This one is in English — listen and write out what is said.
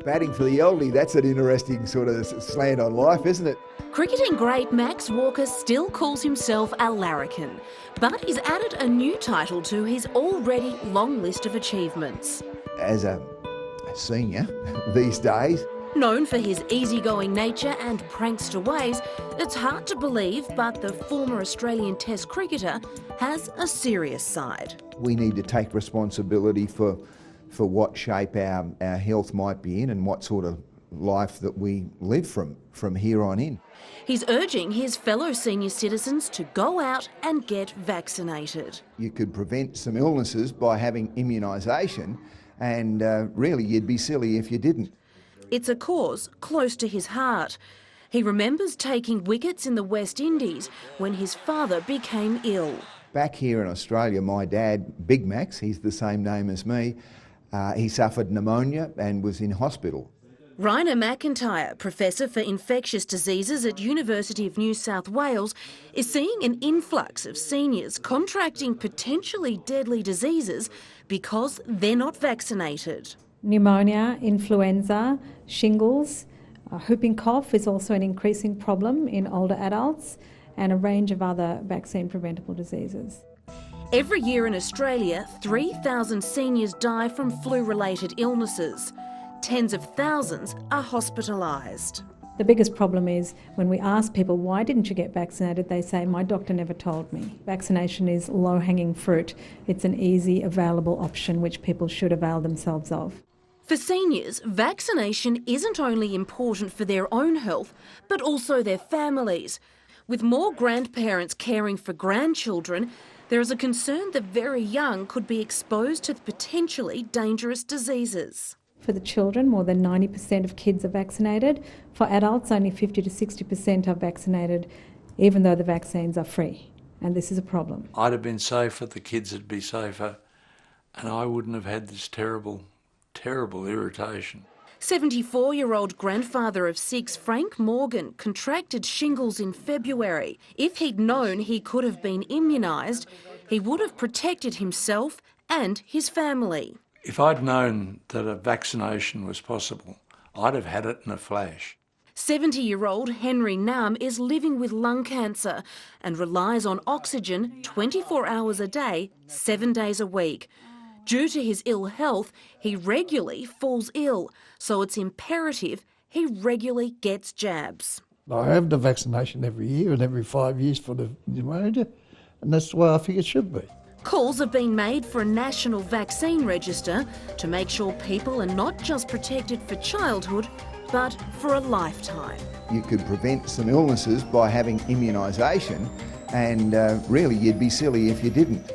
Batting for the elderly, that's an interesting sort of slant on life, isn't it? Cricketing great Max Walker still calls himself a larrikin, but he's added a new title to his already long list of achievements. As a senior these days, known for his easygoing nature and prankster ways, it's hard to believe, but the former Australian Test cricketer has a serious side. we need to take responsibility for what shape our health might be in and what sort of life that we live from here on in. He's urging his fellow senior citizens to go out and get vaccinated. You could prevent some illnesses by having immunisation, and really you'd be silly if you didn't. It's a cause close to his heart. He remembers taking wickets in the West Indies when his father became ill. Back here in Australia, my dad, Big Max, he's the same name as me, he suffered pneumonia and was in hospital. Rainer McIntyre, Professor for Infectious Diseases at University of New South Wales, is seeing an influx of seniors contracting potentially deadly diseases because they're not vaccinated. Pneumonia, influenza, shingles, whooping cough is also an increasing problem in older adults, and a range of other vaccine-preventable diseases. Every year in Australia, 3,000 seniors die from flu-related illnesses. Tens of thousands are hospitalised. The biggest problem is when we ask people, why didn't you get vaccinated? They say, my doctor never told me. Vaccination is low-hanging fruit. It's an easy, available option which people should avail themselves of. For seniors, vaccination isn't only important for their own health, but also their families. With more grandparents caring for grandchildren, there is a concern the very young could be exposed to potentially dangerous diseases. For the children, more than 90% of kids are vaccinated. For adults, only 50 to 60% are vaccinated, even though the vaccines are free. And this is a problem. I'd have been safer, the kids would be safer, and I wouldn't have had this terrible irritation. 74-year-old grandfather of 6, Frank Morgan, contracted shingles in February. If he'd known he could have been immunised, he would have protected himself and his family. If I'd known that a vaccination was possible, I'd have had it in a flash. 70-year-old Henry Nam is living with lung cancer and relies on oxygen 24 hours a day, 7 days a week. Due to his ill health, he regularly falls ill, so it's imperative he regularly gets jabs. I have the vaccination every year and every 5 years for the pneumonia, and that's the way I think it should be. Calls have been made for a national vaccine register to make sure people are not just protected for childhood, but for a lifetime. You could prevent some illnesses by having immunisation, and really you'd be silly if you didn't.